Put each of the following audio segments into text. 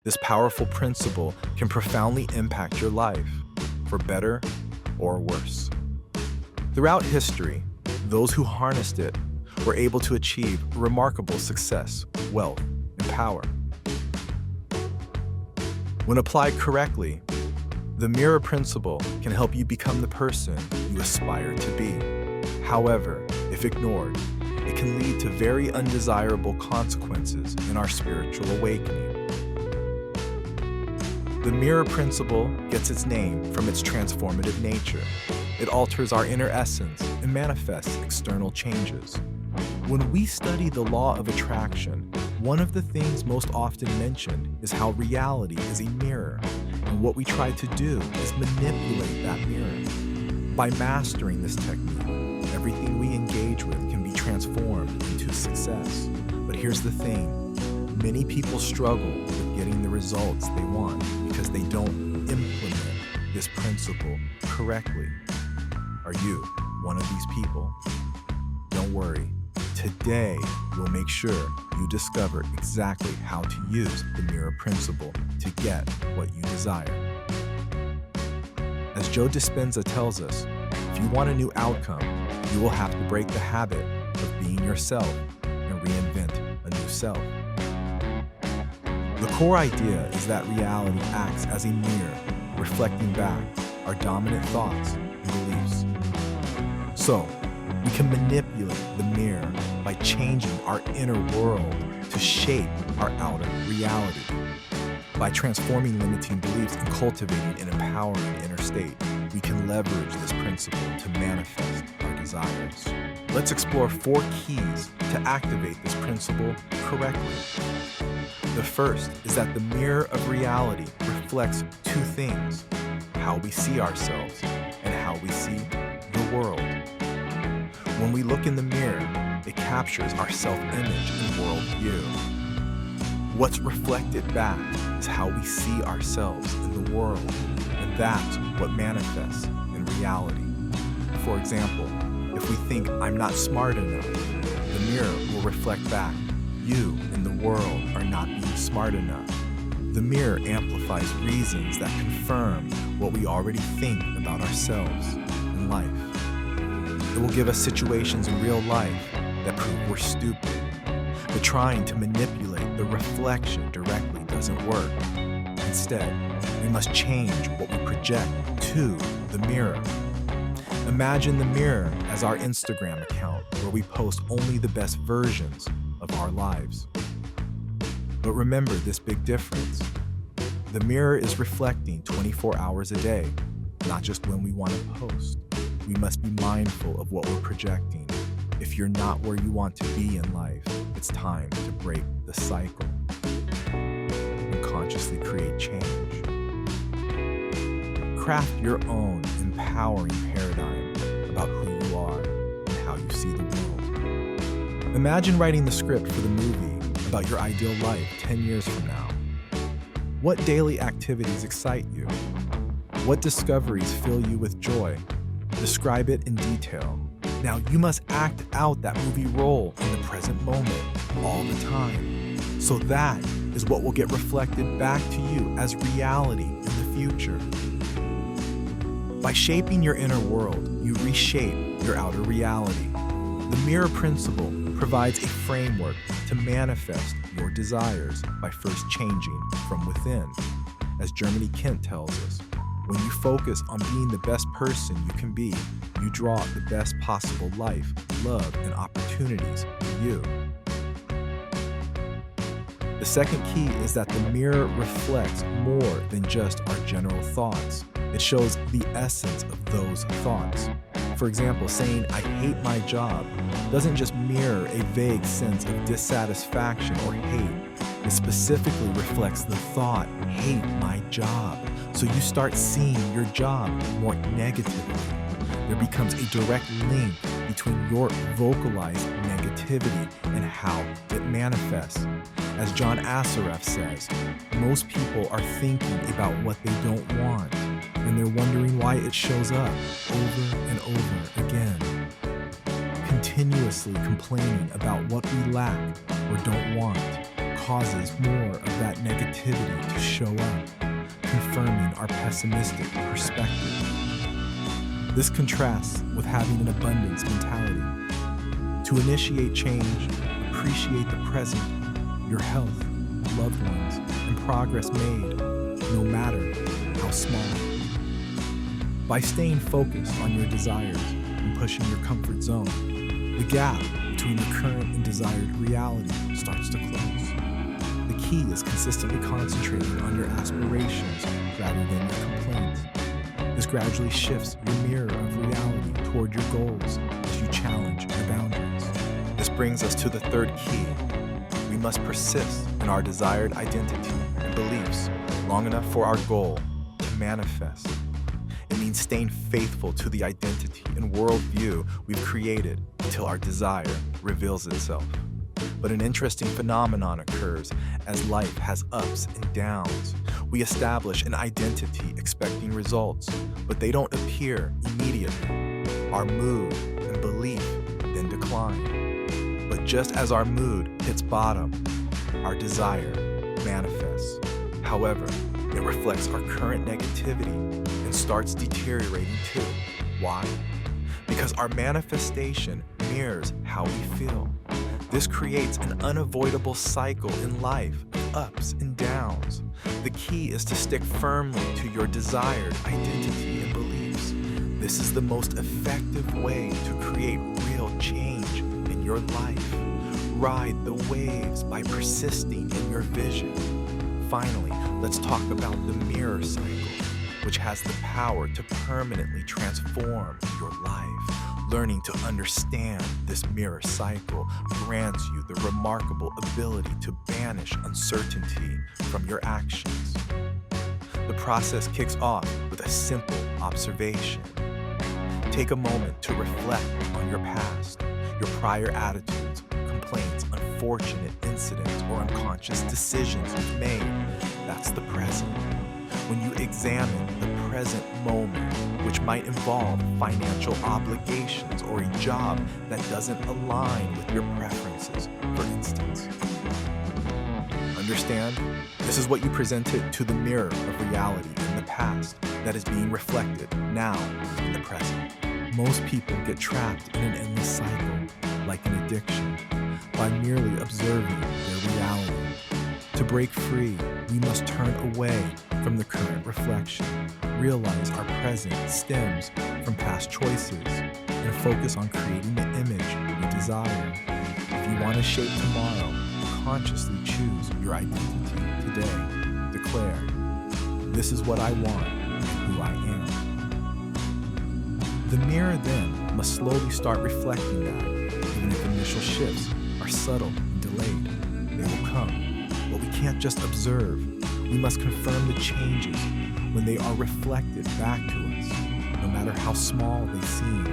This powerful principle can profoundly impact your life, for better or worse. Throughout history, those who harnessed it were able to achieve remarkable success, wealth, and power. When applied correctly, the mirror principle can help you become the person you aspire to be. However, if ignored, it can lead to very undesirable consequences in our spiritual awakening. The mirror principle gets its name from its transformative nature. It alters our inner essence and manifests external changes. When we study the law of attraction, one of the things most often mentioned is how reality is a mirror, and what we try to do is manipulate that mirror. By mastering this technique, everything we engage with can be transformed into success. But here's the thing. Many people struggle with getting the results they want because they don't implement this principle correctly. Are you one of these people? Don't worry. Today, we'll make sure you discover exactly how to use the mirror principle to get what you desire. As Joe Dispenza tells us, if you want a new outcome, you will have to break the habit of being yourself and reinvent a new self. The core idea is that reality acts as a mirror, reflecting back our dominant thoughts and beliefs. So, we can manipulate the mirror by changing our inner world to shape our outer reality. By transforming limiting beliefs and cultivating an empowering inner state, we can leverage this principle to manifest our desires. Let's explore 4 keys to activate this principle correctly. The first is that the mirror of reality reflects 2 things: how we see ourselves and how we see the world. When we look in the mirror, it captures our self-image and worldview. What's reflected back is how we see ourselves in the world, and that's what manifests in reality. For example, if we think I'm not smart enough, the mirror will reflect back, you in the world are not being smart enough. The mirror amplifies reasons that confirm what we already think about ourselves and life. It will give us situations in real life that prove we're stupid. But trying to manipulate the reflection directly doesn't work. Instead, we must change what we project to the mirror. Imagine the mirror as our Instagram account where we post only the best versions of our lives. But remember this big difference. The mirror is reflecting 24 hours a day, not just when we want to post. We must be mindful of what we're projecting. If you're not where you want to be in life, it's time to break the cycle and consciously create change. Craft your own empowering paradigm about who you are and how you see the world. Imagine writing the script for the movie about your ideal life 10 years from now. What daily activities excite you? What discoveries fill you with joy? Describe it in detail. Now, you must act out that movie role in the present moment all the time. So that is what will get reflected back to you as reality in the future. By shaping your inner world, you reshape your outer reality. The mirror principle provides a framework to manifest your desires by first changing from within. As Germany Kent tells us, when you focus on being the best person you can be, you draw the best possible life, love, and opportunities for you. The second key is that the mirror reflects more than just our general thoughts. It shows the essence of those thoughts. For example, saying, "I hate my job," doesn't just mirror a vague sense of dissatisfaction or hate. It specifically reflects the thought, "hate my job." So you start seeing your job more negatively. There becomes a direct link between your vocalized negativity and how it manifests. As John Assaraf says, most people are thinking about what they don't want, and they're wondering why it shows up over and over again. Continuously complaining about what we lack or don't want causes more of that negativity to show up, confirming our pessimistic perspective. This contrasts with having an abundance mentality. To initiate change, appreciate the present, your health, loved ones, and progress made, no matter how small. By staying focused on your desires and pushing your comfort zone, the gap between your current and desired reality starts to close. The key is consistently concentrating on your aspirations rather than your complaints. This gradually shifts your mirror of reality toward your goals as you challenge your boundaries. This brings us to the third key. We must persist in our desired identity and beliefs long enough for our goal to manifest. It means staying faithful to the identity and worldview we've created until our desire reveals itself. But an interesting phenomenon occurs as life has ups and downs. We establish an identity expecting results, but they don't appear immediately. Our mood and belief then decline. But just as our mood hits bottom, our desire manifests. However, it reflects our current negativity and starts deteriorating too. Why? Because our manifestation mirrors how we feel. This creates an unavoidable cycle in life of ups and downs. The key is to stick firmly to your desired identity and beliefs. This is the most effective way to create real change in your life. Ride the waves by persisting in your vision. Finally, let's talk about the mirror cycle, which has the power to permanently transform your life. Learning to understand this mirror cycle grants you the remarkable ability to banish uncertainty from your actions. The process kicks off with a simple observation. Take a moment to reflect on your past, your prior attitudes, complaints, unfortunate incidents, or unconscious decisions you've made. That's the present. When you examine the present moment, which might involve financial obligations or a job that doesn't align with your preferences, for instance. Understand? This is what you presented to the mirror of reality in the past that is being reflected now in the present. Most people get trapped in an endless cycle, like an addiction, by merely observing their reality. To break free, we must turn away from the current reflection, realize our present stems from past choices, and focus on creating the image we desire. If you want to shape tomorrow, consciously choose your identity today. Declare, this is what I want and who I am. The mirror then must slowly start reflecting that, even if initial shifts are subtle and delayed. They will come. But we can't just observe. We must confirm the changes when they are reflected back to us, no matter how small they seem.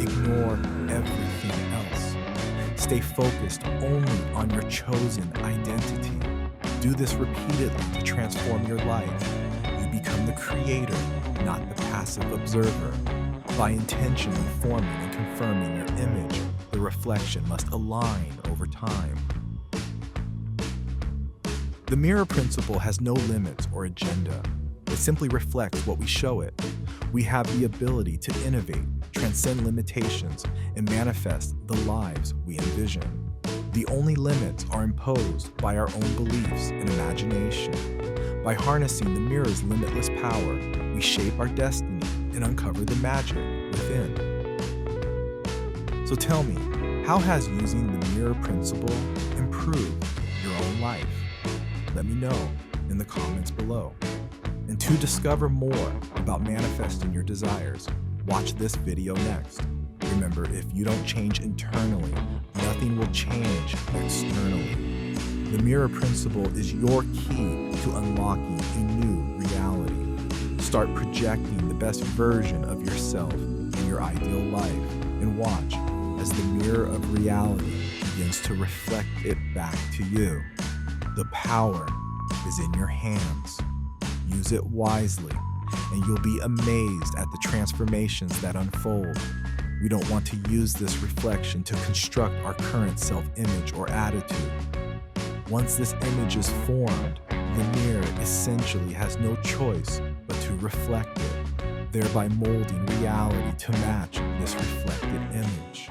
Ignore everything else. Stay focused only on your chosen identity. Do this repeatedly to transform your life. You become the creator, not the passive observer. By intentionally forming and confirming your image, the reflection must align over time. The mirror principle has no limits or agenda. It simply reflects what we show it. We have the ability to innovate, transcend limitations, and manifest the lives we envision. The only limits are imposed by our own beliefs and imagination. By harnessing the mirror's limitless power, we shape our destiny and uncover the magic within. So tell me, how has using the mirror principle improved your own life? Let me know in the comments below. And to discover more about manifesting your desires, watch this video next. Remember, if you don't change internally, nothing will change externally. The mirror principle is your key to unlocking a new reality. Start projecting the best version of yourself in your ideal life and watch as the mirror of reality begins to reflect it back to you. The power is in your hands. Use it wisely, and you'll be amazed at the transformations that unfold. We don't want to use this reflection to construct our current self-image or attitude. Once this image is formed, the mirror essentially has no choice but to reflect it, thereby molding reality to match this reflected image.